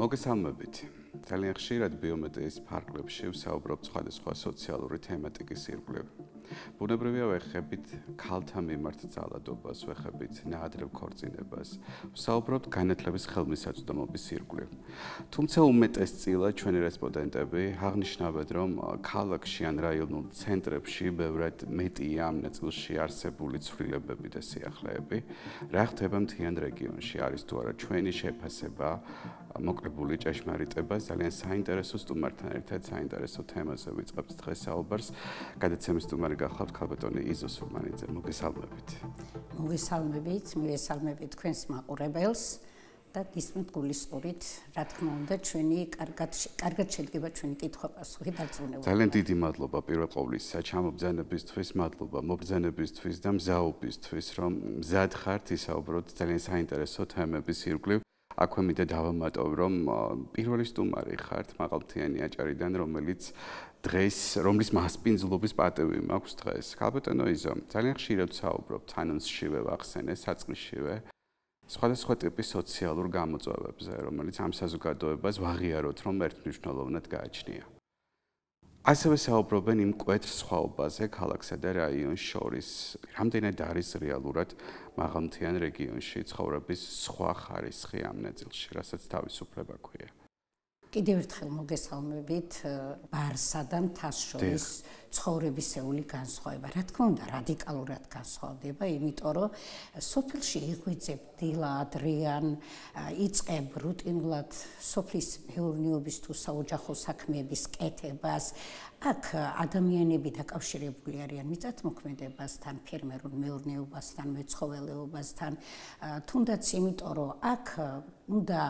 მოგესალმებით. ძალიან ხშირად ბიომეტრიის ფარგლებში ვსაუბრობთ სხვადასხვა სოციალური თემატიკის ირგვლივ. ბუნებრივია ვეხებით ქალთა მიმართ ძალადობას, ვეხებით ნაადრევ ქორწინებას, ვსაუბრობთ განათლების ხელმისაწვდომობის ირგვლივ. თუმცა უმეტესწილად ჩვენი რესპონდენტები აღნიშნავენ, რომ ქალაქში ან რაიონულ ცენტრებში ბევრად მეტია ამ ნაწილში არსებული ცვლილებები და სიახლეები. რა ხდება მთიან რეგიონში, არის თუ არა ჩვენი შეფასება მოკლებული ჭეშმარიტება ძალიან საინტერესო სტუმართან ერთად საინტერესო თემაზე ვიწყებთ დღეს საუბარს. გადაცემის სტუმარი გახლავთ ქალბატონი იზო სურმანიძე. მოგესალმებით. მოგესალმებით თქვენს მაყურებელს და გისმენთ გულისყურით, რა თქმა უნდა, ჩვენი კარგად შედგება ჩვენი კითხვა-პასუხი დარწმუნებული. ძალიან დიდი მადლობა პირველ ყოვლისა ჩამობრძანებისთვის, მადლობა მობრძანებისთვის და მზაობისთვის, რომ მზად ხართ ისაუბროთ ძალიან საინტერესო თემების ირგვლივ. აქვე მინდა დავამატო, რომ პირველი სტუმარი ხართ მაღალმთიანი აჭარიდან, რომლის მასპინძლობის პატივი მაქვს დღეს. ქალბატონო იზო, ძალიან ხშირად ვსაუბრობთ ანონსშივე ვახსენე, საწყისშივე სხვადასხვა ტიპის სოციალურ გამოწვევებზე, რომელიც ამ საზოგადოებას ვაღიაროთ, რომ ერთმნიშვნელოვნად გააჩნია. ასევე საუბრობენ იმ მკვეთრ სხვაობაზე ქალაქსა და რაიონს შორის, რამდენად არის რეალურად მაღალმთიან რეგიონში ცხოვრების სხვა ხარისხი ამ ნაწილში, რასაც თავისუფლება ქვია. კიდევ ერთხელ მოგესალმებით ბარსა და მთას შორის ცხოვრებისეული განსხვავება. რა თქმა უნდა, რადიკალურად განსხვავდება, იმიტომ რომ სოფელში იღვიძებ დილად, რიან, იწყებ რუტინულად სოფლის მეურნეობის თუ საოჯახო საქმეების კეთებას. აქ ადამიანები დაკავშირებული არიან მიწათმოქმედებასთან, ფერმერულ მეურნეობასთან, მეცხოველეობასთან, თუნდაც იმიტომ რომ აქ უნდა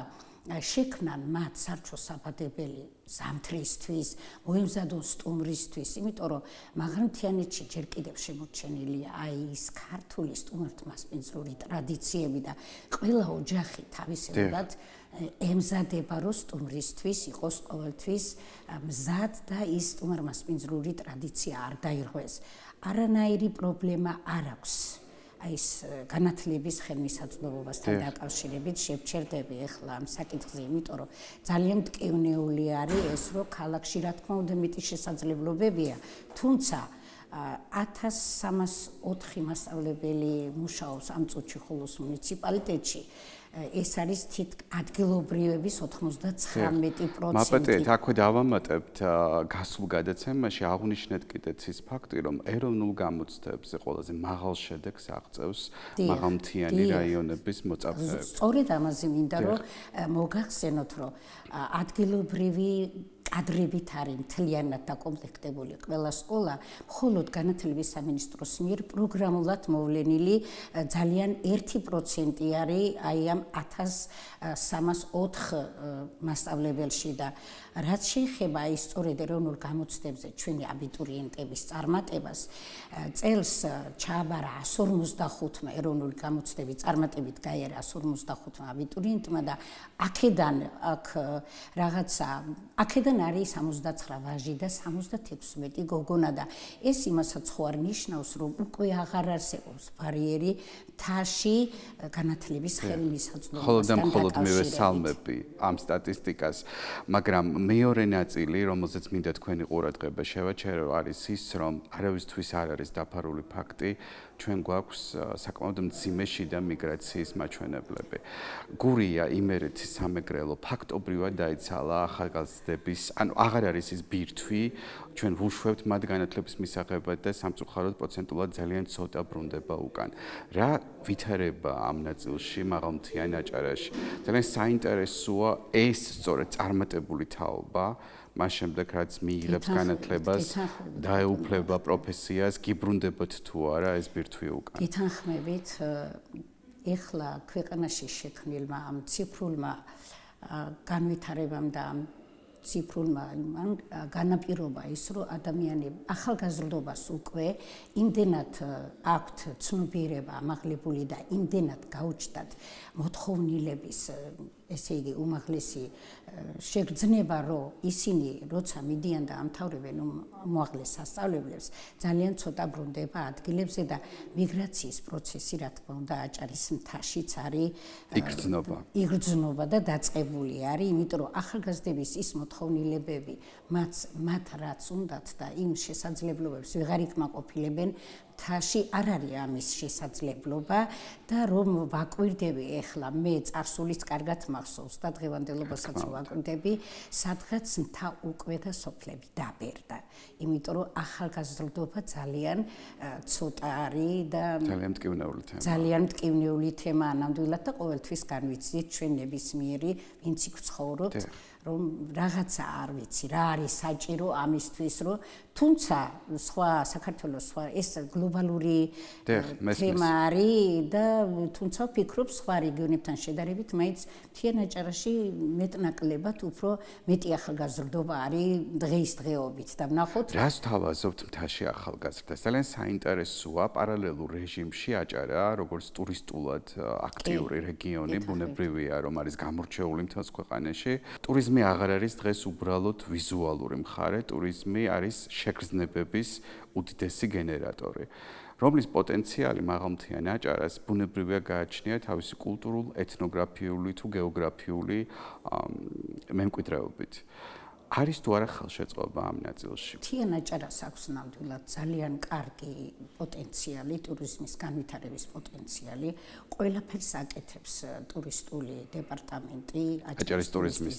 შექმნან მათ სარჩო საბადებელი ზამთრისთვის, მოემზადონ სტუმრისთვის, იმიტომ რომ მაღალმთიანეთში ჯერ კიდევ შემორჩენილია აი ის ქართული სტუმართმასპინძლური ტრადიციები და ყველა ოჯახი თავისებურად ემზადება, რომ სტუმრისთვის იყოს ყოველთვის მზად და ის სტუმარმასპინძლური ტრადიცია არ დაირღვეს. არანაირი პრობლემა არ აქვს. აი ეს განათლების ხელმისაწვდომობასთან დაკავშირებით შევჩერდები ახლა ამ საკითხზე, იმიტომ რომ ძალიან მტკივნეული არის ეს, რომ ქალაქში რა თქმა უნდა მეტი შესაძლებლობებია, თუმცა 1304 მასწავლებელი მუშაობს ამ წუთში ხულოს მუნიციპალიტეტში. ეს არის ადგილობრივების 99%. მაპატეთ, აქვე დავამატებთ გასულ გადაცემაში აღნიშნეთ კიდეც ის ფაქტი, რომ ეროვნულ გამოცდებზე ყველაზე მაღალ შედეგს აღწევს მაღალმთიანი რაიონების მოწაფეები. სწორედ ამაზე მინდა რომ მოგახსენოთ, რომ ადგილობრივი კადრებით არის მთლიანად დაკომპლექტებული ყველა სკოლა, მხოლოდ განათლების სამინისტროს მიერ პროგრამულად მოვლენილი ძალიან 1% არის აი ამ 1304 მასწავლებელში და რაც შეეხება აი სწორედ ეროვნულ გამოცდებზე ჩვენი აბიტურიენტების წარმატებას, წელს ჩააბარა 155 ეროვნული გამოცდები წარმატებით გაიარა 155 აბიტურიენტმა და აქედან არის 69 ვაჟი და 76 გოგონა და ეს იმასაც ხო არ ნიშნავს, რომ უკვე აღარ არსებობს ბარიერი მთაში განათლების ხელმისაწვდომობასთან დაკავშირებით. მხოლოდ მივესალმები ამ სტატისტიკას, მაგრამ მეორე ნაწილი, რომელზეც მინდა თქვენი ყურადღება შევაჩერო, არის ის, რომ არავისთვის არ არის დაფარული ფაქტი, ჩვენ გვაქვს საკმაოდ მძიმე შიდა მიგრაციის მაჩვენებლები. გურია, იმერეთის სამეგრელო ფაქტობრივად დაიცალა ახალგაზრდების, ანუ აღარ არის ის ბირთვი, ჩვენ ვუშვებთ მათ განათლების მისაღებად და სამწუხაროდ პროცენტულად ძალიან ცოტა ბრუნდება უკან. რა ვითარება ამ ნაწილში მაღალმთიან აჭარაში? ძალიან საინტერესოა ეს სწორედ წარმატებული თაობა, მას შემდეგ რაც მიიღებს განათლებას, დაეუფლება პროფესიას, გიბრუნდებათ თუ არა ეს ბირთვი უკან. გითანხმებით, ეხლა ქვეყანაში შექმნილმა ამ ციფრულმა განვითარებამ და ციფრულმა განაპირობა ის, რომ ადამიანები ახალგაზრდობას უკვე იმდენად აქვთ ცნობიერება ამაღლებული და იმდენად გაუჩნდათ მოთხოვნილების ესე იგი უმაღლესი შეგრძნება, რომ ისინი როცა მიდიან და ამთავრებენ უმაღლეს სასწავლებლებს, ძალიან ცოტა ბრუნდება ადგილებზე და მიგრაციის პროცესი, რა თქმა უნდა, აჭარის მთაშიც არის იგრძნობა და დაწყებული არის, იმიტომ რომ ახალგაზრდების ის მოთხოვნილებები, მათ რაც უნდათ და იმ შესაძლებლობებს ვეღარ იკმაყოფილებენ, მთაში არ არის ამის შესაძლებლობა და რომ ვაკვირდები ეხლა მე წარსულიც კარგად მახსოვს და დღევანდელობასაც ვაკვირდები, სადღაც მთა უკვე და სოფლები დაბერდა. იმიტომ რომ ახალგაზრდობა ძალიან ცოტა არის და ძალიან მტკივნეული თემაა ნამდვილად და ყოველთვის განვიცდით ჩვენ ნებისმიერი ვინც იქ ვცხოვრობთ რომ რაღაცა არ ვიცი რა არის საჭირო ამისთვის რომ თუმცა სხვა საქართველოს სხვა ეს გლობალური თემა არის და თუმცა ვფიქრობ სხვა რეგიონებთან შედარებით მაინც მთიან აჭარაში მეტნაკლებად უფრო მეტი ახალგაზრდობა არის დღეისდღეობით და ვნახოთ რას თავაზობთ მთაში ახალგაზრდას ძალიან საინტერესოა პარალელურ რეჟიმში აჭარა როგორც ტურისტულად აქტიური რეგიონი ბუნებრივია რომ არის გამორჩეული მთელს ქვეყანაში ტურიზმი აღარ არის დღეს უბრალოდ ვიზუალური მხარე, ტურიზმი არის შეგრძნებების უდიდესი გენერატორი, რომლის პოტენციალი მაღალმთიან აჭარას ბუნებრივია გააჩნია თავისი კულტურულ, ეთნოგრაფიული თუ გეოგრაფიული მემკვიდრეობით. არის თუ არა ხელშეწყობა ამ ნაწილში? მთიან აჭარას აქვს ნამდვილად ძალიან კარგი პოტენციალი, ტურიზმის განვითარების პოტენციალი. ყველაფერს აკეთებს ტურისტული დეპარტამენტი, აჭარის ტურიზმის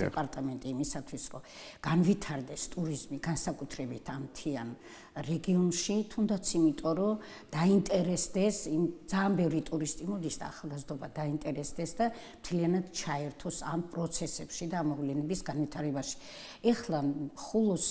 დეპარტამენტი იმისათვის, რომ განვითარდეს ტურიზმი განსაკუთრებით ამ მთიან რეგიონში, თუნდაც იმიტომ, რომ დაინტერესდეს, ძალიან ბევრი ტურისტი მოდის და ახალგაზრდობა დაინტერესდეს და მთლიანად ჩაერთოს ამ პროცესებში და მოვლენების განვითარებაში. ეხლა ხულოს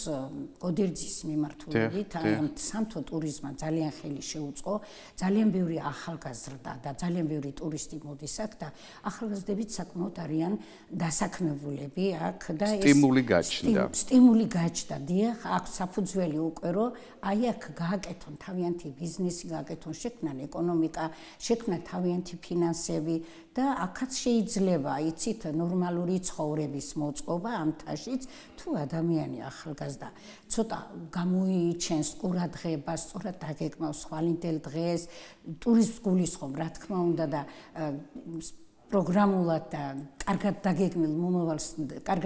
გოდერძის მიმართულებით ამ სამთო ტურიზმმა ძალიან ხელი შეუწყო, ძალიან ბევრი ახალგაზრდა და ძალიან ბევრი ტურისტი მოდის აქ და ახალგაზრდებიც საკმაოდ არიან დასაქმებულები აქ და სტიმული გაჩნდა, დიახ, აქ საფუძველი უკვე რომ აი აქ გააკეთონ თავიანთი ბიზნესი, გააკეთონ შექმნან ეკონომიკა, შექმნან თავიანთი ფინანსები და აქაც შეიძლება იცით ნორმალური ცხოვრების მოწყობა ამ თაშიც თუ ადამიანი ახალგაზრდა ცოტა გამოიჩენს ყურადღებას, სწორად დაგეგმავს ხვალინდელ დღეს, ტურიზმს გულისხმობ, რა თქმა უნდა და პროგრამულად და კარგად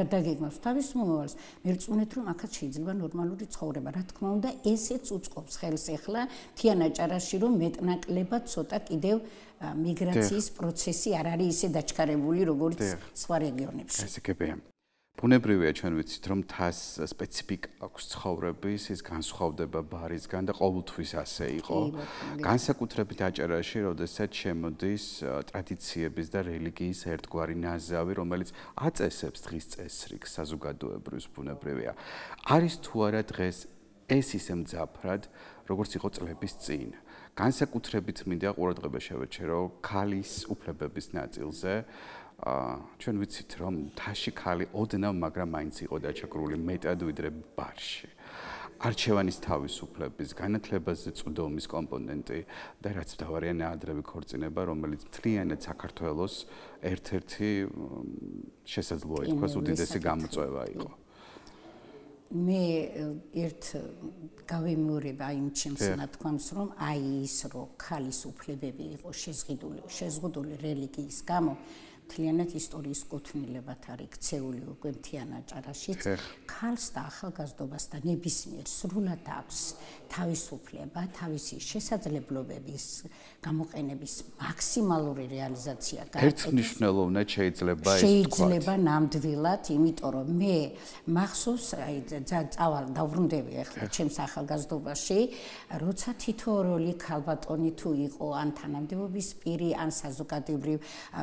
დაგეგმავს თავის მომავალს, მე ვწუნეთ რომ აქაც შეიძლება ნორმალური ცხოვრება, რა თქმა უნდა, ესეც უწყობს ხელს ეხლა მთიან აჭარაში რომ მეტნაკლებად ცოტა კიდევ მიგრაციის პროცესი არ არის ისე დაჩქარებული როგორც სხვა რეგიონებში. გასაგებია. ბუნებრივია ჩვენ ვიცით რომ თას სპეციფიკა აქვს ცხოვრების, ის განსხვავდება ბარისგან და ყოველთვის ასე იყო. განსაკუთრებით აჭარაში, როდესაც შემოდის ტრადიციების და რელიგიის ერთგვარი ნაზავი, რომელიც აწესებს დღის წესრიგს საზოგადოებრივს ბუნებრივია. არის თუ არა დღეს ეს ისე მძაფრად, როგორც იყო წლების წინ. განსაკუთრებით მინდა ყურადღება შევეჩერო ქალის უფლებების ნაწილზე. ჩვენ ვიცით რომ მთაში ქალი ოდნავ მაგრამ მაინც იყო დაჩაგრული მეტად ვიდრე ბარში. არჩევანის თავისუფლების, განათლებაზე წვდომის კომპონენტი და რაც მთავარია ნაადრევი ქორწინება, რომელიც მთლიანად საქართველოს ერთ-ერთი შესაძლოა ითქვას უდიდესი გამოწვევა იყო. მე ერთ გავემეორება იმ ჩემს ნათქვამს, რომ აი ის რომ ქალის უფლებები იყო შეზღუდული რელიგიის გამო მთლიანად ისტორიის კუთვნილებად არის ქცეული უკვე მთიან აჭარაშიც ქალს და ახალგაზრდობას და ნებისმიერ სრულად აქვს თავისუფლება, თავისი შესაძლებლობების გამოყენების მაქსიმალური რეალიზაცია. ერთმნიშვნელოვნად შეიძლება ნამდვილად, იმიტომ რომ მე მახსოვს, აი დავბრუნდები ახლა ჩემს ახალგაზრდობაში, როცა თითოეული ქალბატონი თუ იყო ან თანამდებობის პირი, ან საზოგადოებრივ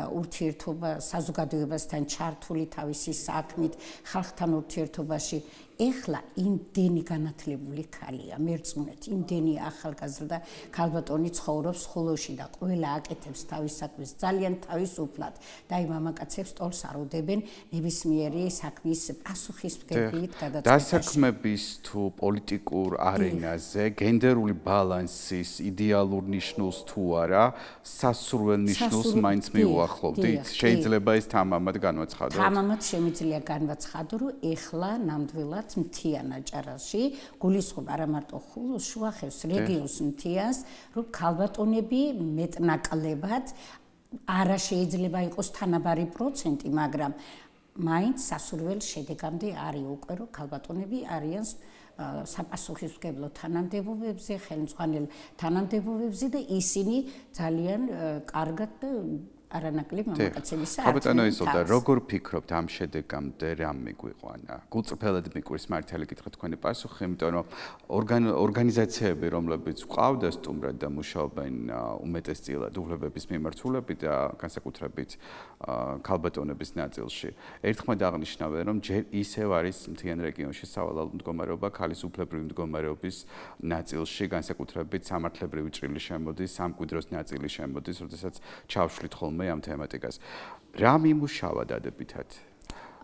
ურთიერთო ურთიერთობა საზოგადოებასთან ჩართული თავისი საქმით, ხალხთან ურთიერთობაში. ეხლა იმდენი განათლებული ქალია, მერწმუნეთ, იმდენი ახალგაზრდა ქალბატონი ცხოვრობს ხულოში და ყველა აკეთებს თავის საქმეს ძალიან თავისუფლად და იმ მამაკაცებს ტოლს არ უდებენ ნებისმიერი საქმის პასუხისმგებლობით გადაწყვეტაში. დასაქმების თუ პოლიტიკურ არენაზე გენდერული ბალანსის იდეალურ ნიშნულს თუ არა, სასურველ ნიშნულს მაინც მიუახლოვდით? შეიძლება ეს თამამად განვაცხადოთ? თამამად შემიძლია განვაცხადო, რომ ეხლა ნამდვილად მთიან აჭარაში გულისხმობ არა მარტო ხულოს, შუახევს, რეგიონს მთიანს, რომ ქალბატონები მეტნაკლებად არა შეიძლება იყოს თანაბარი პროცენტი, მაგრამ მაინც სასურველ შედეგამდე არის უკვე რომ ქალბატონები არიან საპასუხისმგებლო თანამდებობებზე, ხელმძღვანელ თანამდებობებზე და ისინი ძალიან კარგად არანაკლებ მამაკაცების საათს. ხაბატონო ისოლდა, როგორ ფიქრობთ ამ შედეგამდე რა მიგვიყვანა? გულწრფელად მიკვირს მართალი კითხვა თქვენი პასუხი, იმიტომ რომ ორგანიზაციები, რომლებიც ყავდა სტუმრად და მუშაობენ უმეტესწილად უფლებების მიმართულებით და განსაკუთრებით ქალბატონების ნაწილში, ერთხმად აღნიშნავენ, რომ ჯერ ისევ არის მთიან რეგიონში სავალალო მდგომარეობა ქალის უფლებრივი მდგომარეობის ნაწილში, განსაკუთრებით სამართლებრივი ჭრილი შემოდის, სამკვიდროს ნაწილი შემოდის, როდესაც ჩავშლით ხოლმე ამ თემატიკას. რა მიმუშავა დადებითად?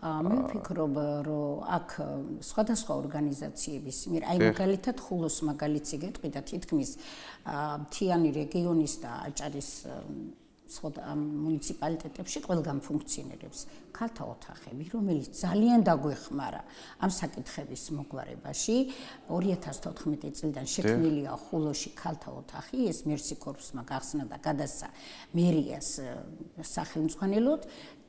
მე ვფიქრობ, რომ აქ სხვადასხვა ორგანიზაციების მიერ, აი მაგალითად ხულოს მაგალითი გეტყვი და თითქმის მთიანი რეგიონის და აჭარის სხვა მუნიციპალიტეტებში ყველგან ფუნქციონირებს ქალთა ოთახები, რომელიც ძალიან დაგვეხმარა ამ საკითხების მოგვარებაში. 2014 წლიდან შექმნილია ხულოში ქალთა ოთახი, ეს მერსი კორპუსმა გახსნა და გადასცა მერიას სახელმძღვანელოდ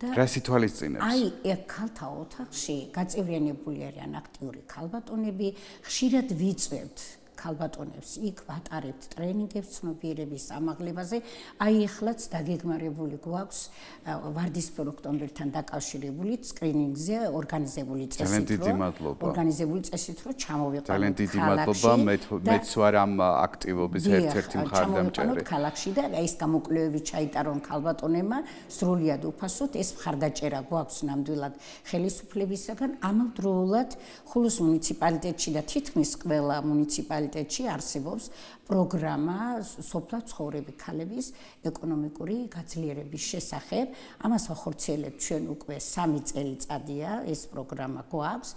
და რა სითვალისწინებს? აი, ეს ქალთა ოთახში გაწევრიანებული არიან აქტიური ქალბატონები, ხშირად ვიწვევთ ქალბატონებს იქ ვატარებთ ტრენინგებს ცნობიერების ამაღლებაზე. აი ეხლაც დაგეგმარებული გვაქვს ვარდისფერ ოქტომბერთან დაკავშირებული სკრინინგზე ორგანიზებული წესით, რომ ჩამოვიყვანოთ. ძალიან დიდი მადლობა, მეც ვარ ამ აქტივობის ერთ-ერთი მხარდამჭერი. ქალაქში და ეს გამოკვლევები ჩაიტარონ ქალბატონებმა სრულად უფასოდ, ეს მხარდაჭერა გვაქვს ნამდვილად ხელისუფლებისაგან. ამავდროულად ხულოს მუნიციპალიტეტში და თითქმის ყველა მუნიციპალიტეტში არსებობს პროგრამა სოფლად ცხოვრები ქალების ეკონომიკური გაძლიერების შესახებ. ამას ვახორციელებთ ჩვენ უკვე 3 წელიწადია ეს პროგრამა გვაქვს.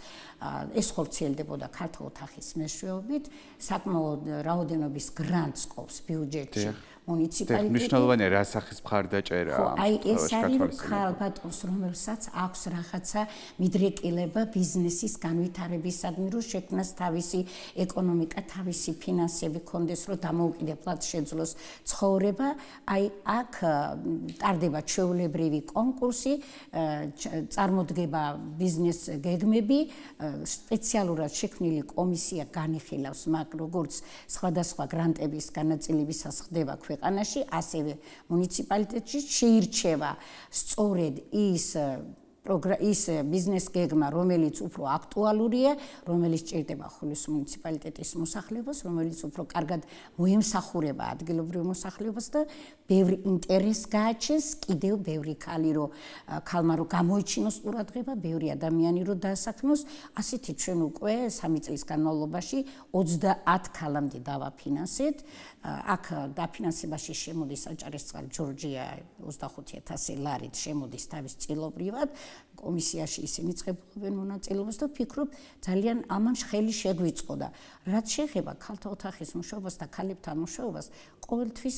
ეს ხორციელდებოდა ქალთა ოთახის მეშვეობით, საკმაოდ რაოდენობის გრანტს ყოფს ბიუჯეტში. მუნიციპალიტეტი. მნიშვნელოვანია რა სახის მხარდაჭერა ამ აი ეს არის ქალბატონს, რომელსაც აქვს რაღაცა მიდრეკილება ბიზნესის განვითარებისადმი, რომ შექმნას თავისი ეკონომიკა, თავისი ფინანსები კონდეს, რომ დამოუკიდებლად შეძლოს ცხოვრება. აი აქ ტარდება ჩვეულებრივი კონკურსი, წარმოდგება ბიზნეს გეგმები, სპეციალურად შექმნილი კომისია განიხილავს მაგ როგორც სხვადასხვა გრანტების განაწილებისას ხდება ქვეყანაში, ასევე მუნიციპალიტეტში შეირჩევა სწორედ ის ბიზნეს გეგმა, რომელიც უფრო აქტუალურია, რომელიც ჭირდება ხულოს მუნიციპალიტეტის მოსახლეობას, რომელიც უფრო კარგად მოემსახურება ადგილობრივ მოსახლეობას და ბევრი ინტერესს გააჩენს, კიდევ ბევრი ქალი რო ქალმა რო გამოიჩინოს ყურადღება, ბევრი ადამიანი რო დაასაქმოს, ასეთი ჩვენ უკვე 3 წლის განმავლობაში 30 ქალამდე დავაფინანსეთ. აქ დაფინანსებაში შემოდის აჭარისწყალი ჯორჯია 25,000 ლარით შემოდის თავის წილობრივად. კომისიაში ისინი წყებულობენ მონაწილეობას და ვფიქრობ ძალიან ამან ხელი შეგვიწყო და რაც შეეხება ქალთა ოთახის მუშაობას და ქალებთან მუშაობას ყოველთვის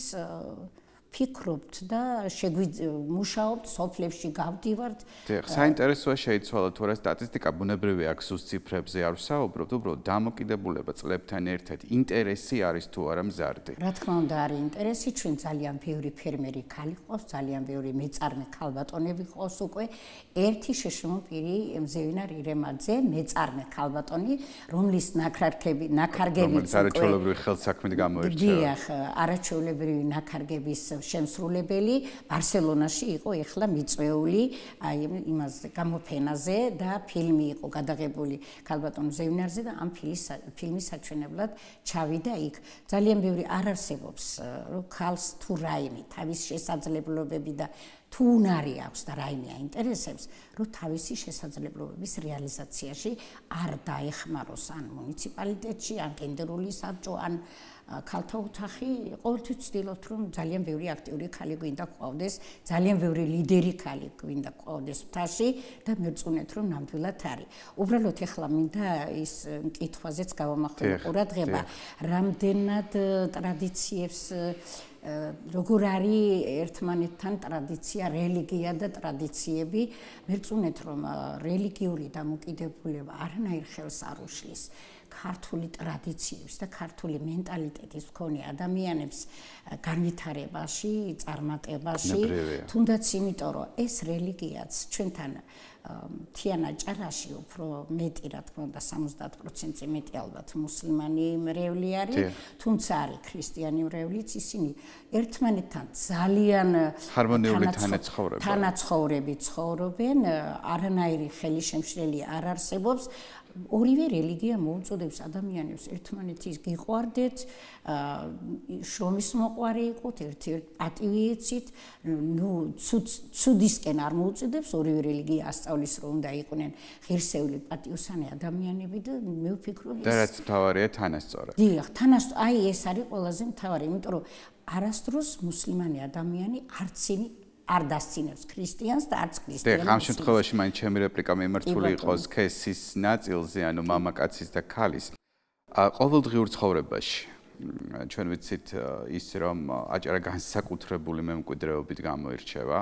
ფიქრობთ და მუშაობთ სოფლებში გავდივართ. საინტერესოა შეიცვალა თუ რა სტატისტიკა ბუნებრივია აქ სულ ციფრებზე არ ვსაუბრობთ, უბრალოდ დამოკიდებულება წლებთან ერთად ინტერესი არის თუ არა მზარდი. რა თქმა უნდა არის ინტერესი, ჩვენ ძალიან ბევრი ფერმერი ქალი ყავს, ძალიან ბევრი მეწარმე ქალბატონები ყავს უკვე. ერთი შეშმო პირი მზევინა რირემაძე, მეწარმე ქალბატონი, რომლის ნაქარგებიც არაჩვეულებრივი ხელსაქმით გამოირჩევა. დიახ, არაჩვეულებრივი ნაქარგების შემსრულებელი, ბარსელონაში იყო ეხლა მიწვეული აი იმაზე გამოფენაზე და ფილმი იყო გადაღებული ქალბატონ ზევნარზე და ამ ფილმის საჩვენებლად ჩავიდა იქ. ძალიან ბევრი არ არსებობს რომ ქალს თუ რაიმე თავის შესაძლებლობები და თუ უნარი აქვს და რაიმე აინტერესებს, რომ თავისი შესაძლებლობების რეალიზაციაში არ დაეხმაროს ან მუნიციპალიტეტში, ან გენდერული საბჭო, ან ქალთა ოთახი. ყოველთვის ვცდილობთ, რომ ძალიან ბევრი აქტიური ხალი გვინდა გვყავდეს, ძალიან ბევრი ლიდერი ხალი გვინდა გვყავდეს მთაში და მერწუნეთ, რომ ნამდვილად არის. უბრალოდ ეხლა მინდა ის მკითხვაზეც გავამახვილო ყურადღება, რამდენად ტრადიციებს როგორ არის ერთმანეთთან ტრადიცია, რელიგია და ტრადიციები, მერწუნეთ, რომ რელიგიური დამოკიდებულება არანაირ ხელს არ უშლის ქართული ტრადიციებს და ქართული მენტალიტეტის მქონე ადამიანებს განვითარებაში, წარმატებაში, თუნდაც იმიტომ, რომ ეს რელიგიაც ჩვენთან მთიან აჭარაში უფრო მეტი, რა თქმა უნდა, 70% მეტი ალბათ მუსლიმანი მრევლი არის, თუმცა არის ქრისტიანი მრევლიც, ისინი ერთმანეთთან ძალიან ჰარმონიული თანაცხოვრებით ცხოვრობენ, არანაირი ხელისშემშლელი არ არსებობს. ორივე რელიგია მოუწოდებს ადამიანებს ერთმანეთის გიყვარდეთ, შრომის მოყვარე იყოთ, ერთ-ერთ პატივი ეცით, ცუდისკენ არ მოუწოდებს, ორივე რელიგია ასწავლის, რომ უნდა იყვნენ ღირსეული პატიოსანი ადამიანები და მე ვფიქრობ და რაც მთავარია თანასწორად. დიახ, აი ეს არის ყველაზე მთავარი, იმიტომ რომ არასდროს მუსლიმანი ადამიანი არცინი არ დასცინებს ქრისტიანს და არც ქრისტიანი. ამ შემთხვევაში მაინც ჩემი რეპლიკა მიმართული იყოს ქესის ნაწილზე, ანუ მამაკაცის და ქალის. ყოველდღიურ ცხოვრებაში ჩვენ ვიცით ის, რომ აჭარა განსაკუთრებული მემკვიდრეობით გამოირჩევა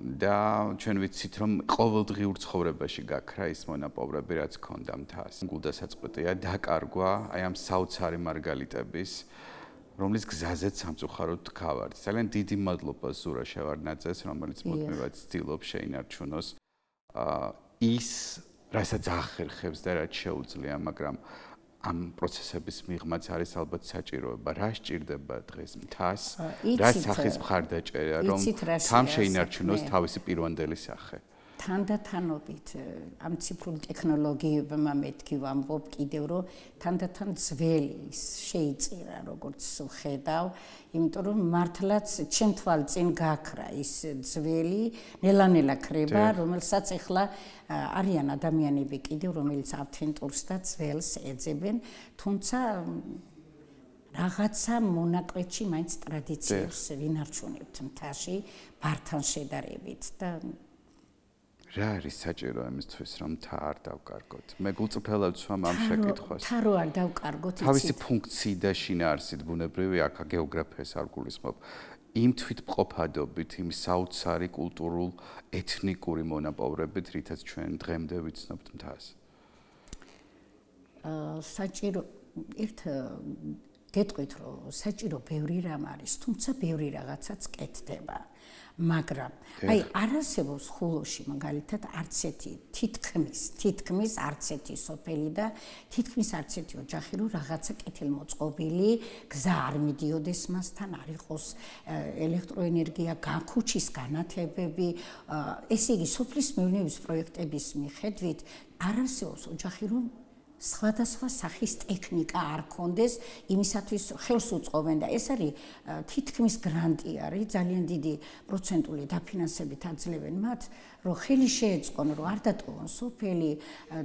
და ჩვენ ვიცით, რომ ყოველდღიურ ცხოვრებაში გაქრა ის მონაპოვრები, რაც ქონდა მთას. გულდასაწყვეტია დაკარგვა აი ამ საოცარი მარგალიტების, რომლის გზაზეც სამწუხაროდ გავართ. ძალიან დიდი მადლობა ზურა შევარდნაძეს, რომელიც მუდმივად ცდილობს შეინარჩუნოს ის, რასაც ახერხებს და რაც შეუძლია, მაგრამ ამ პროცესების მიღმაც არის ალბათ საჭიროება. რა სჭირდება დღეს მთას? რა სახის მხარდაჭერა, რომ თან შეინარჩუნოს თავისი პირვანდელი სახე? თანდათანობით ამ ციფრული ტექნოლოგიებმა მეთქი ვამბობ კიდევ რომ თანდათან ძველი შეიწირა როგორც ხედავ, იმიტომ რომ მართლაც ჩემ თვალწინ გაქრა ის ძველი ნელა-ნელა ქრება, რომელსაც ეხლა არიან ადამიანები კიდევ რომელიც ავთენტურს და ძველს ეძებენ, თუმცა რაღაცა მონაკვეთში მაინც ტრადიციებს ვინარჩუნებთ მთაში ბართან შედარებით და რა არის საჭირო იმისთვის, რომ მთა არ დავკარგოთ? მე გულწრფელად ვსვამ ამ შეკითხვას. მთა რო არ დავკარგოთ, თავისი ფუნქციით და შინაარსით ბუნებრივი აქ გეოგრაფიას არ გულისხმობ. იმ თვითმყოფადობით, იმ საოცარი კულტურულ, ეთნიკური მონაპოვრებით, რითაც ჩვენ დღემდე ვიცნობთ მთას. საჭირო გეტყვით, რომ საჭირო ბევრი რამ არის, თუმცა ბევრი რაღაცაც კეთდება. მაგრამ აი არ არსებობს ხულოში მაგალითად არც ერთი თითქმის არც ერთი სოფელი და თითქმის არც ერთი ოჯახი რომ რაღაცა კეთილმოწყობილი გზა არ მიდიოდეს მასთან, არ იყოს ელექტროენერგია, ქუჩის განათებები, ესე იგი სოფლის მეურნეობის პროექტების მიხედვით არ არსებობს ოჯახი რომ სხვადასხვა სახის ტექნიკა არ კონდეს, იმისათვის ხელს უწყობენ და ეს არის თითქმის გრანტი არის, ძალიან დიდი პროცენტული დაფინანსებით აძლევენ მათ, რომ ხელი შეეწყონ, რომ არ დატოვონ სოფელი,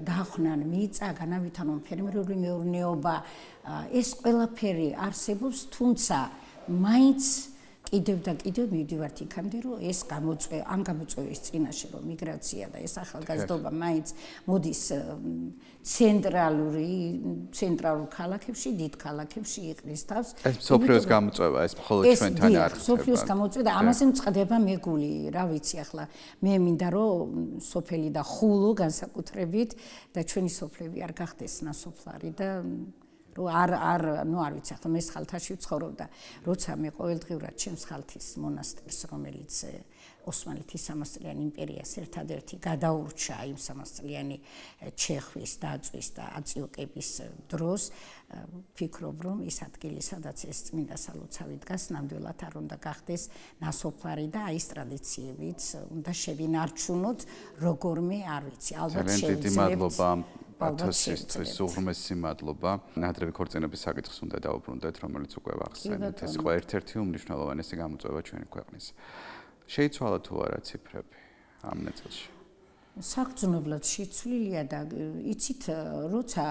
დაახვნან მიწა, განავითარონ ფერმერული მეურნეობა, ეს ყველაფერი არსებობს, თუმცა მაინც კიდევ და კიდევ მივდივართ იქამდე, რომ ეს გამოწვევის წინაშე რომ მიგრაცია და ეს ახალგაზრდობა მაინც მოდის ცენტრალურ ქალაქებში, დიდ ქალაქებში იყრის თავს. ეს მსოფლიოს გამოწვევა, ეს მხოლოდ ჩვენთან არ ხდება. მსოფლიოს გამოწვევა და ამაზე მწყდება მეგული, რა ვიცი ახლა მე მინდა რომ სოფელი და ხულო განსაკუთრებით და ჩვენი სოფლები არ გახდეს ნასოფლარი და რომ არ ვიცი ახლა მე სხალთაში ვცხოვრობდა როცა მე ყოველდღიურად ჩემს ხალთის მონასტერს რომელიც ოსმალეთის 300 წლიანი იმპერიას ერთადერთი გადაურჩა იმ 300 წლიანი ჩეხვის დაწვის და აწიოკების დროს ფიქრობ რომ ის ადგილი სადაც ეს წმინდა სალოცავი დგას ნამდვილად არ უნდა გახდეს ნასოფლარი და აი ეს ტრადიციებიც უნდა შევინარჩუნოთ როგორმე არ ვიცი ალბათ შევძლებთ ათასისთვის უღრმესი მადლობა. ნადრევი ქორწინების საკითხს უნდა დავუბრუნდეთ, რომელიც უკვე ვახსენეთ. ეს იყო ერთ-ერთი უმნიშვნელოვანესი გამოწვევა ჩვენი ქვეყნის. შეიცვალა თუ არა ციფრები ამ ნაწილში? საგრძნობლად შეცვლილია და იცით, როცა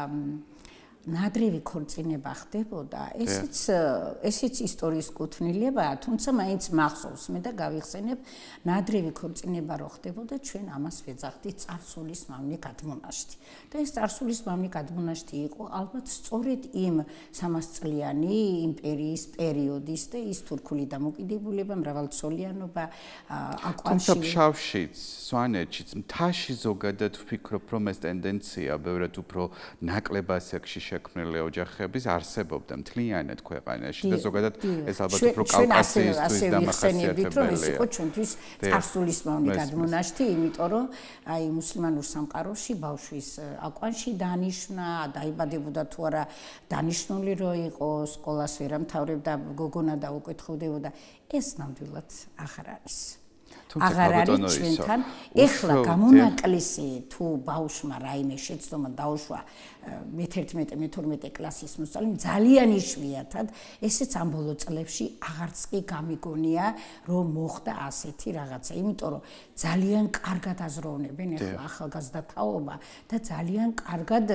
ნადრევი ქორწინება ხდებოდა, ესეც ისტორიის კუთვნილებაა, თუმცა მაინც მახსოვს მე და გავიხსენებ, ნადრევი ქორწინება რო ხდებოდა, ჩვენ ამას ვეძახდით წარსულის მავნე გადმონაშთი. და ეს წარსულის მავნე გადმონაშთი იყო ალბათ სწორედ იმ 300 წლიანი იმპერიის პერიოდის და ის თურქული დამოკიდებულება, მრავალცოლიანობა, აკვანში. თუმცა ფშავშიც, სვანეთშიც, მთაში ზოგადად ვფიქრობ, რომ ეს ტენდენცია ბევრად უფრო ნაკლებ ასაკში შექმნილი ოჯახების არსებობდა მთლიანად ქვეყანაში და ზოგადად ეს ალბათ უფრო კავკასიისთვის დამახასიათებელია. რომ ეს იყო ჩვენთვის წარსულის მავნე გადმონაშთი, იმიტომ რომ აი მუსლიმანურ სამყაროში ბავშვის აკვანში დანიშნა, დაიბადებოდა თუ არა დანიშნული რო იყო, სკოლას ვერ ამთავრებდა, გოგონა დაუკითხავდებოდა. ეს ნამდვილად აღარ არის. აღარ არის ჩვენთან. ეხლა გამონაკლისი თუ ბავშვმა რაიმე შეცდომა დაუშვა მე-11-მე-12 კლასის მოსწავლემ ძალიან იშვიათად ესეც ამ ბოლო წლებში აღარც კი გამიგონია რომ მოხდა ასეთი რაღაცა, იმიტომ რომ ძალიან კარგად აზროვნებენ ეხლა ახალგაზრდა თაობა და ძალიან კარგად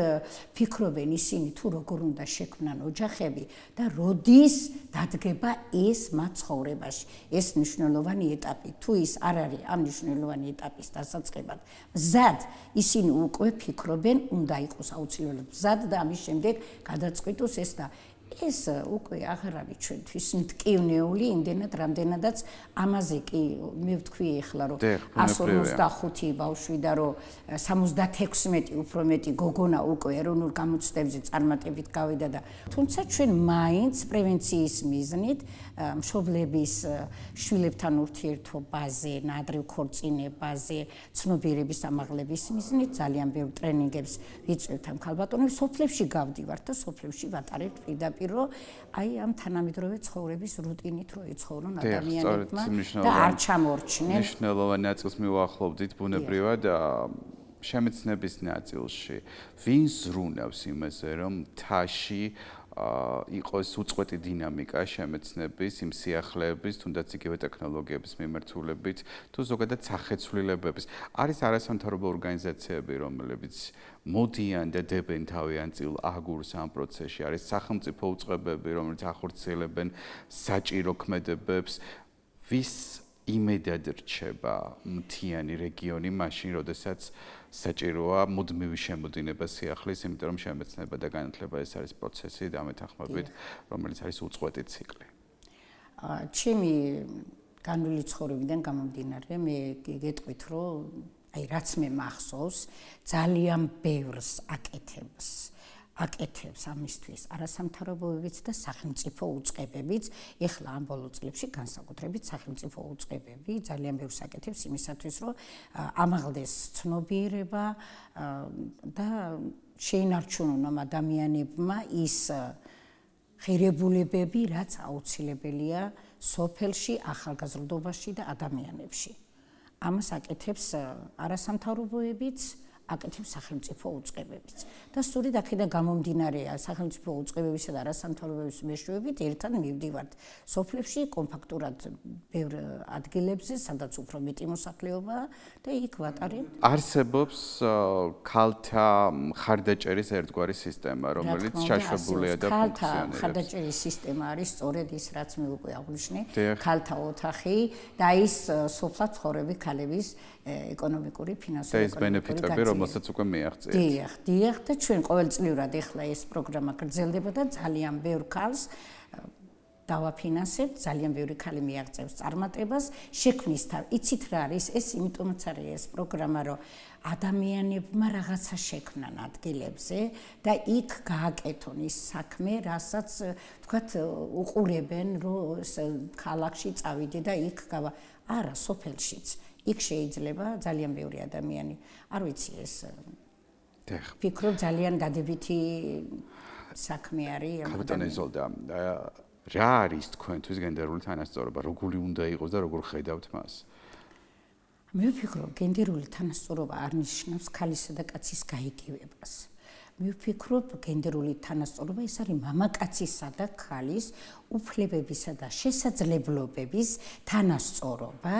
ფიქრობენ ისინი თუ როგორ უნდა შექმნან ოჯახები და როდის დადგება ეს მათ ცხოვრებაში. ეს მნიშვნელოვანი ეტაპი თუ ის არ არის ამ მნიშვნელოვანი ეტაპის დასაწყებად. მზად ისინი უკვე ფიქრობენ, უნდა იყოს აუცილებლად მზად და ამის შემდეგ გადაწყვიტოს ეს და ეს უკვე აღარ არის ჩვენთვის მტკივნეული, იმდენად რამდენადაც ამაზე კი მე ვთქვი ეხლა რომ 155 ბავშვი და რომ 76 უფრო მეტი გოგონა უკვე ეროვნულ გამოცდებზე წარმატებით გავიდა და თუმცა ჩვენ მაინც პრევენციის მიზნით მშობლების შვილებთან ურთიერთობაზე, ნადრევ ქორწინებაზე, ცნობიერების ამაღლების მიზნით ძალიან ბევრ ტრენინგებს ვიწევთ ამ ქალბატონებს, სოფლებში გავდივართ და სოფლებში ვატარებთ პირდაპირ რომ აი ამ თანამედროვე ცხოვრების რუტინით რო იცხოვრონ ადამიანებმა და არ ჩამორჩნენ. მნიშვნელოვანი ნაწილს მივუახლოვდით ბუნებრივად შემეცნების ნაწილში. ვინ ზრუნავს იმაზე, რომ მთაში იყოს უწყვეტი დინამიკა შემეცნების, იმ სიახლეების, თუნდაც იგივე ტექნოლოგიების მიმართულებით, თუ ზოგადად სახეცვლილებების. არის არასამთავრობო ორგანიზაციები, რომლებიც მოდიან და დებენ თავიანთ წილ აგურს ამ პროცესში. არის სახელმწიფო უწყებები, რომლებიც ახორციელებენ საჭირო ქმედებებს. ვის იმედად რჩება მთიანი რეგიონი მაშინ, როდესაც საჭიროა მუდმივი შემოდინება სიახლის, იმიტომ რომ შემეცნება და განათლება ეს არის პროცესი დამეთანხმებით, რომელიც არის უწყვეტი ციკლი. ჩემი განვლილი ცხოვრებიდან გამომდინარე, მე გეტყვით, რომ აი რაც მე მახსოვს, ძალიან ბევრს აკეთებს ამისთვის არასამთავრობოებიც და სახელმწიფო უწყებებიც. ეხლა ამ ბოლო წლებში განსაკუთრებით სახელმწიფო უწყებები ძალიან ბევრს აკეთებს იმისათვის, რომ ამაღლდეს ცნობიერება და შეინარჩუნონ ამ ადამიანებმა ის ღირებულებები, რაც აუცილებელია სოფელში, ახალგაზრდობაში და ადამიანებში. ამას აკეთებს არასამთავრობოებიც, აკეთებს სახელმწიფო უწყებებიც. და სწორედ აქედან გამომდინარეა სახელმწიფო უწყებებისა და არასამთავრობოების მეშვეობით ერთად მივდივართ სოფლებში კომპაქტურად ბევრ ადგილებზე, სადაც უფრო მეტი მოსახლეობაა და იქ ვატარებთ. არსებობს ქალთა მხარდაჭერის ერთგვარი სისტემა, რომელიც შეშვებულია და ფუნქციონირებს. ქალთა მხარდაჭერის სისტემა არის სწორედ ის, რაც მე უკვე აღვნიშნე, ქალთა ოთახი და ის სოფლად ცხოვრები ქალების ეკონომიკური, ფინანსური, ეს ბენეფიტები, რომელსაც უკვე მიაღწიეთ. დიახ, და ჩვენ ყოველწლიურად ეხლა ეს პროგრამა გრძელდება და ძალიან ბევრ ქალს დავაფინანსებთ, ძალიან ბევრი ქალი მიაღწევს წარმატებას, შექმნის იცით რა არის ეს, იმიტომაც არის ეს პროგრამა, რომ ადამიანებმა რაღაცა შექმნან ადგილებზე და იქ გააკეთონ ის საქმე, რასაც თქვათ უყურებენ, რომ ქალაქში წავიდე და იქ არა, სოფელშიც. იქ შეიძლება ძალიან ბევრი ადამიანი, არ ვიცი ეს ფიქრობ ძალიან დადებითი საქმე არის. კაპიტანი ზოლდა, რა არის თქვენთვის გენდერული თანასწორობა, როგორი უნდა იყოს და როგორ ხედავთ მას? მე ვფიქრობ, გენდერული თანასწორობა არ ნიშნავს ქალისა და კაცის გაიგივებას. მე ვფიქრობ, გენდერული თანასწორობა ის არის მამაკაცისა და ქალის უფლებებისა და შესაძლებლობების თანასწორობა,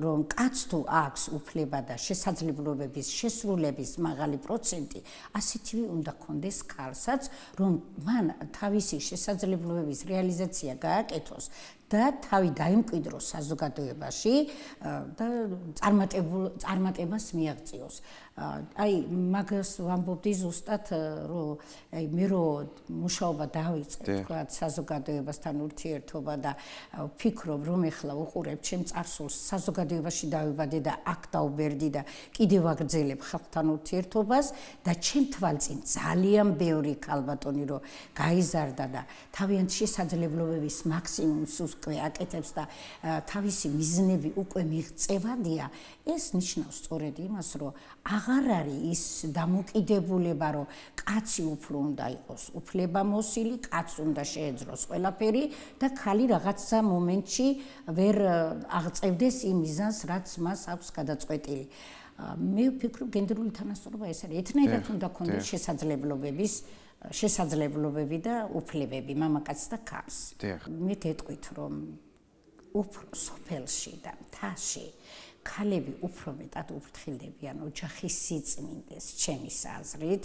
რომ კაც თუ აქვს უფლება და შესაძლებლობების შესრულების მაღალი პროცენტი, ასეთივე უნდა კონდეს ქალსაც, რომ მან თავისი შესაძლებლობების რეალიზაცია გააკეთოს და თავი დაიმკვიდროს საზოგადოებაში და წარმატებას მიაღწიოს. აი, მაგას ვამბობდი ზუსტად, რომ მე მუშაობა დავიწყე, თქვა საზოგადოებასთან ურთიერთობა და ვფიქრობ, რომ ეხლა უყურებ ჩემ წარსულს საზოგადოებაში დავიბადე და აქ დავბერდი და კიდევ აგრძელებ ხალხთან ურთიერთობას და ჩემ თვალწინ ძალიან ბევრი ქალბატონი რომ გაიზარდა და თავიანთ შესაძლებლობების მაქსიმუმს უკვე აკეთებს და თავისი მიზნები უკვე მიღწევადია, ეს ნიშნავს სწორედ იმას, რომ აღარ არის ის დამოკიდებულება, რომ კაცი უფრო უნდა იყოს უფლებამოსილი, კაცს უნდა შეეძროს ყველაფერი და ქალი რაღაცა მომენტში ვერ აღწევდეს იმ მიზანს, რაც მას აქვს გადაწყვეტილი. მე ვფიქრობ, გენდერული თანასწორობა ეს არის. ეთნაირად უნდა ქონდეს შესაძლებლობები და უფლებები მამაკაცს და ქალს. მე გეტყვით, რომ უფრო სოფელში და მთაში ქალები უფრო მეტად უფრთხილდებიან ოჯახის სიწმინდეს, ჩემის აზრით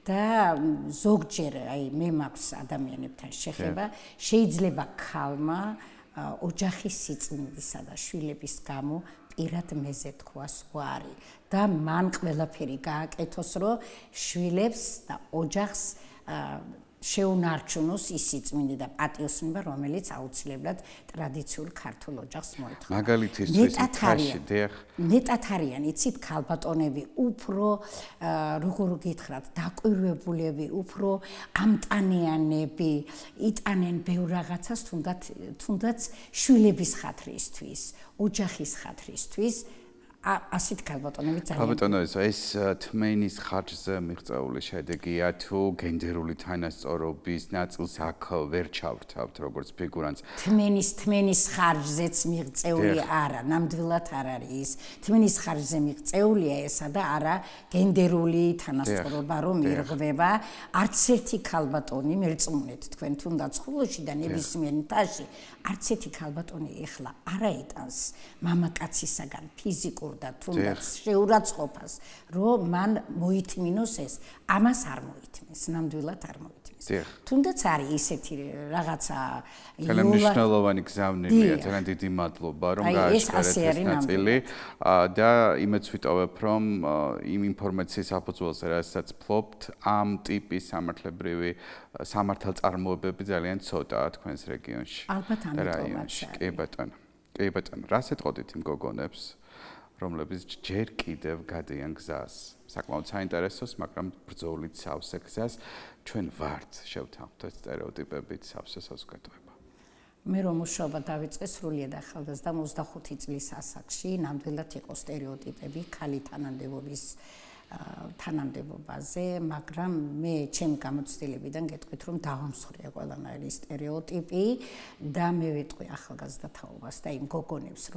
და ზოგჯერ აი მე მაქვს ადამიანებთან შეხება, შეიძლება ქალმა ოჯახის სიწმინდისა და შვილების გამო პირად მეზე თქვას უარი და მან ყველაფერი გააკეთოს, რომ შვილებს და ოჯახს შეუნარჩუნოს ის სიწმინდე და პატიოსნება, რომელიც აუცილებლად ტრადიციულ ქართულ ოჯახს მოეთხოვს. მაგალითისთვის თაში მეტად არიან, იცით, ქალბატონები უფრო როგორ გითხრათ, დაკვირვებულები, უფრო ამტანიანები, იტანენ ბევრ რაღაცას, თუნდაც შვილების ხათრისთვის, ოჯახის ხათრისთვის. ასეთ ქალბატონები ძალიან. ქალბატონო, ეს თმენის ხარჯზე მიღწეული შედეგია თუ გენდერული თანასწორობის ნაწილს აქ ვერ ჩავრთავთ, როგორც ფიგურანტს. თმენის ხარჯზეც მიღწეული არა, ნამდვილად არ არის ის. თმენის ხარჯზე მიღწეულია ესა და არა გენდერული თანასწორობა, რომ მირღვევა. არც ერთი ქალბატონი, მერწმუნეთ თქვენ თუნდაც ხულოში და ნებისმიერ მთაში, არც ერთი ქალბატონი ეხლა არ აიტანს მამაკაცისაგან ფიზიკურ და თუნდაც შეურაცხყოფას, რომ მან მოითმინოს ეს, ამას არ მოითმის, ნამდვილად არ მოითმის. თუნდაც არის ისეთი რაღაცა ძალიან მნიშვნელოვანი გზავნილია, ძალიან დიდი მადლობა, რომ გააჩქარეთ ეს ნაწილი და იმეც ვიტოვებ, რომ იმ ინფორმაციის საფუძველზე, რასაც ფლობთ, ამ ტიპის სამართლებრივი სამართალწარმოებები ძალიან ცოტაა თქვენს რეგიონში. ალბათ ამიტომაც. კი ბატონო. კი ბატონო, რას ეტყოდით იმ გოგონებს? რომლებიც ჯერ კიდევ გადიან გზას. საკმაოდ საინტერესოს, მაგრამ ბრძოლით სავსე გზას ჩვენ ვართ შევთანხმდით სტერეოტიპებით სავსე საზოგადოება. მე რომ მუშაობა დავიწყე სრულიად ახალგაზრდა 25 წლის ასაკში, ნამდვილად იყო სტერეოტიპები ქალი თანამდებობაზე, მაგრამ მე ჩემი გამოცდილებიდან გეტყვით, რომ დავამსხვრია ყველანაირი სტერეოტიპი და მე ვეტყვი ახალგაზრდა თაობას და იმ გოგონებს,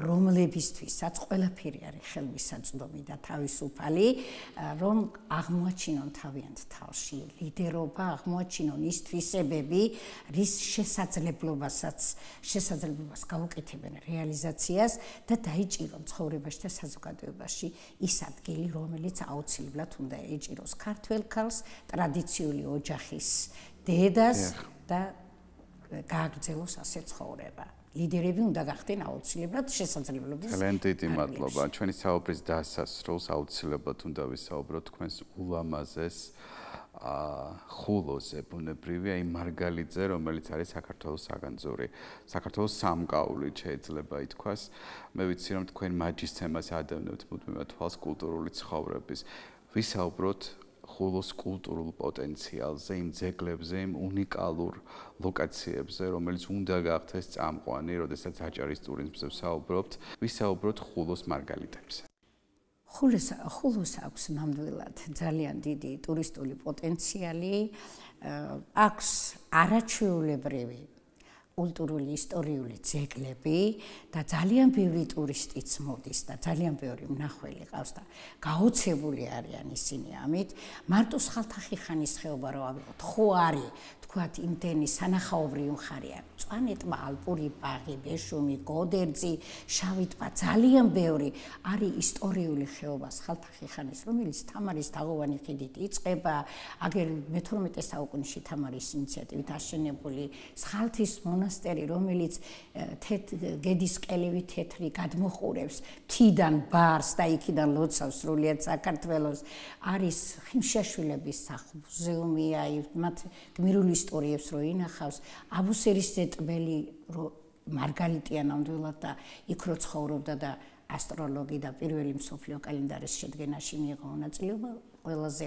რომლებისთვისაც ყველაფერი არის ხელმისაწვდომი და თავისუფალი, რომ აღმოაჩინონ თავიანთ თავში ლიდერობა, აღმოაჩინონ ის თვისებები, რის შესაძლებლობას გაუკეთებენ რეალიზაციას და დაიჭირონ ცხოვრებაში და საზოგადოებაში ის ადგილი, რომელიც აუცილებლად უნდა ეჭიროს ქართველ ქალს, ტრადიციული ოჯახის დედას და გააგრძელოს ასე ცხოვრება. ლიდერები უნდა გახდნენ აუცილებლად შესაძლებლობის. ძალიან დიდი მადლობა. ჩვენი საუბრის დასასრულს აუცილებლად უნდა ვისაუბროთ თქვენს ულამაზეს ხულოზე ბუნებრივია იმ მარგალიტზე, რომელიც არის საქართველოს საგანძური. საქართველოს სამკაული შეიძლება ითქვას. მე ვიცი რომ თქვენ მაჯისცემას ადევნებთ მუდმივად თვალს კულტურული ცხოვრების. ვისაუბროთ ხულოს კულტურულ პოტენციალზე, იმ ძეგლებზე, იმ უნიკალურ ლოკაციებზე, რომელიც უნდა გახდეს წამყვანი, როდესაც აჭარის ტურიზმზე ვსაუბრობთ, ვისაუბროთ ხულოს მარგალიტებზე. ხულოს აქვს ნამდვილად ძალიან დიდი ტურისტული პოტენციალი, აქვს არაჩვეულებრივი კულტურული ისტორიული ძეგლები და ძალიან ბევრი ტურისტიც მოდის და ძალიან ბევრი მნახველი ყავს და გაოცებული არიან ისინი ამით. მარტო ხალთახიხანის ხეობა რო ავიღოთ, ხო არის თქვათ იმდენი სანახაობრივი მხარეა. მწვანე ტბა, ალპური ბაღი, ბეშუმი, გოდერძი, შავი ტბა, ძალიან ბევრი არის ისტორიული ხეობა ხალთახიხანის, რომელიც თამარის თაღოვანი ხიდით იწყება, აგერ მე-12 საუკუნეში თამარის ინიციატივით აშენებული სხალთის მონასტერი, რომელიც გედის ყელივი თეთრი გადმოხურებს მთიდან ბარს და იქიდან ლოცავს სრულიად საქართველოს. არის ხიმშაშვილების სახლ-მუზეუმია, მათ გმირული ისტორიებს რო ინახავს, აბუსერის ზეტბელი რო მარგალიტია ნამდვილად და იქ რო ცხოვრობდა და ასტროლოგი და პირველი მსოფლიო კალენდარის შედგენაში მიიღო მონაწილეობა. ყველაზე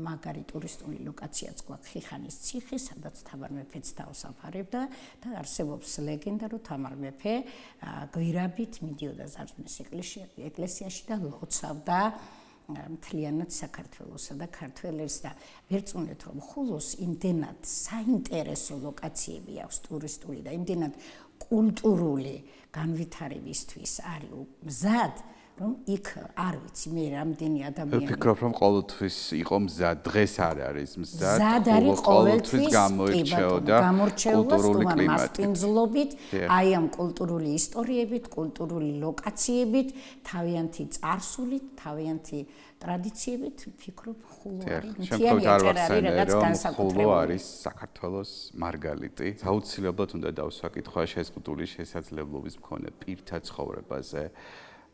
მაგარი ტურისტული ლოკაციაც გვაქვს ხიხანის ციხე, სადაც თამარ მეფეც თავს აფარებდა და არსებობს ლეგენდა, რომ თამარ მეფე გვირაბით მიდიოდა ზარზმის ეკლესიაში და ლოცავდა მთლიანად საქართველოსა და ქართველებს და ვერწმუნეთ რომ ხულოს იმდენად საინტერესო ლოკაციები აქვს ტურისტული და იმდენად კულტურული განვითარებისთვის არის მზად რომ იქ არ ვიცი მე რამდენი ადამიანი ვფიქრობ რომ ყოველთვის იყო მზად დღეს არ არის მზად არის ყოველთვის გამოირჩეოდა კულტურული მასპინძლობით აი ამ კულტურული ისტორიებით კულტურული ლოკაციებით თავიანთი წარსულით თავიანთი ტრადიციებით ვფიქრობ ხულო არის მთიანი აჭარა არის რაღაც განსაკუთრებული ხულო არის საქართველოს მარგალიტი აუცილებლად უნდა დავსვაკითხო შეზღუდული შესაძლებლობის მქონე პირთა ცხოვრებაზე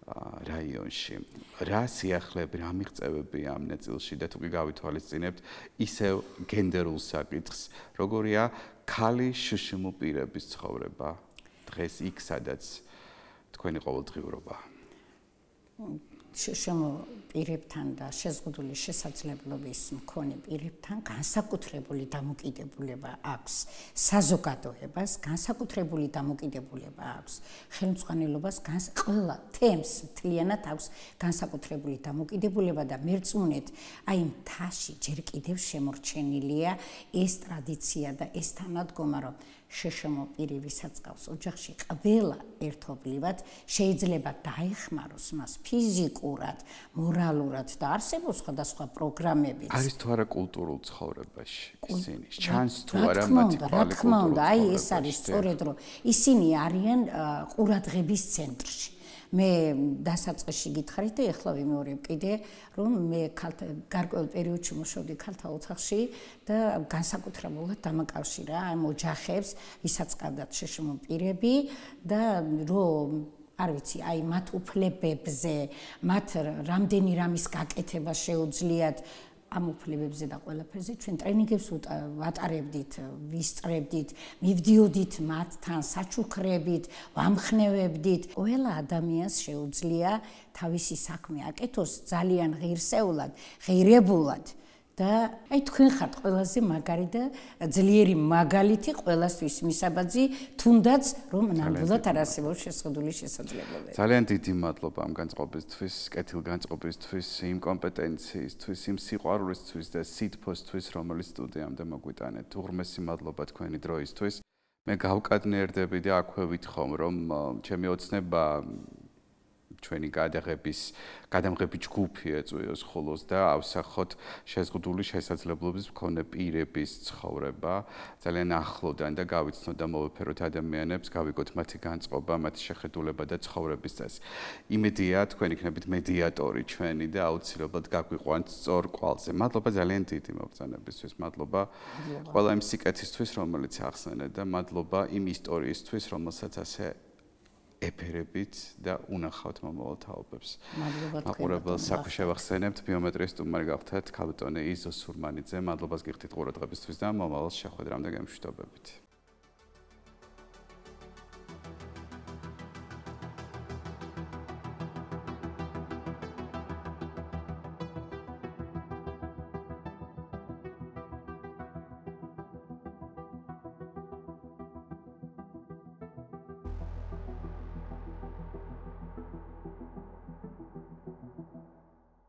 რაიონში. რა სიახლეები, რა მიღწევები ამ ნაწილში და თუ კი გავითვალისწინებთ ისევ გენდერულ საკითხს, როგორია ქალი შშმ პირების ცხოვრება დღეს იქ, სადაც თქვენი ყოველდღიურობა. შშმ პირებთან და შეზღუდული შესაძლებლობის მქონე პირებთან განსაკუთრებული დამოკიდებულება აქვს საზოგადოებას, განსაკუთრებული დამოკიდებულება აქვს ხელმძღვანელობას, ყველა თემს მთლიანად აქვს განსაკუთრებული დამოკიდებულება და მერწმუნეთ, აი მთაში ჯერ კიდევ შემორჩენილია ეს ტრადიცია და ეს თანადგომა, რომ შშმ პირი ვისაც ყავს ოჯახში ყველა ერთობლივად შეიძლება დაეხმაროს მას ფიზიკურად, მორალურად და არსებობს სხვადასხვა პროგრამები. არის თუ არა კულტურულ ცხოვრებაში ისინი? ჩანს თუ არა მათი კვალი კულტურულ აი ეს არის სწორედ რომ ისინი არიან ყურადღების ცენტრში. მე დასაწყისში გითხარით და ეხლა ვიმეორებ კიდე რომ მე გარკვეულ პერიოდში მუშაობდი ქალთა ოთახში და განსაკუთრებულად დამაკავშირა ამ ოჯახებს ვისაც ყავდათ შშმ პირები და რომ არ ვიცი აი მათ უფლებებზე მათ რამდენი რამის გაკეთება შეუძლიათ ამ უფლებებზე და ყველაფერზე ჩვენ ტრენინგებს ვატარებდით, ვისწრებდით, მივდიოდით მათთან საჩუქრებით, ვამხნევებდით. ყველა ადამიანს შეუძლია თავისი საქმე აკეთოს ძალიან ღირსეულად, ღირებულად და აი თქვენ ხართ ყველაზე მაგარი და ძლიერი მაგალითი ყველასთვის მისაბაძი, თუნდაც რომ ნამდვილად არ არსებობს შეზღუდული შესაძლებლობები. ძალიან დიდი მადლობა ამ განწყობისთვის, კეთილგანწყობისთვის, იმ კომპეტენციისთვის, იმ სიყვარულისთვის და სითბოსთვის, რომელიც სტუდიამდე მოგვიტანეთ. უღრმესი მადლობა თქვენი დროისთვის. მე გავკადნიერდები და აქვე ვითხოვ, რომ ჩემი ოცნება ჩვენი გადამღები ჯგუფი ეწვიოს ხულოს და ავსახოთ შეზღუდული შესაძლებლობის მქონე პირების ცხოვრება ძალიან ახლოდან და გავიცნოთ და მოვეფეროთ ადამიანებს, გავიგოთ მათი განწყობა, მათი შეხედულება და ცხოვრების წესი. იმედია თქვენ იქნებით მედიატორი ჩვენი და აუცილებლად გაგვიყვანთ სწორ კვალზე. მადლობა ძალიან დიდი მობრძანებისთვის, მადლობა ყველა იმ სიკეთისთვის, რომელიც ახსენეთ და მადლობა იმ ისტორიისთვის, რომელსაც ასე რეფერებით და უნახავთ მომავალ თაობებს. მადლობა თქვენ. მაყურებელს საქმე შევახსენებთ, ბიომეტრიის სტუმარი გახდათ ქალბატონი იზო სურმანიძე. მადლობას გიხდით ყურადღებისთვის და მომავალ შეხვედრამდე გემშვიდობებით.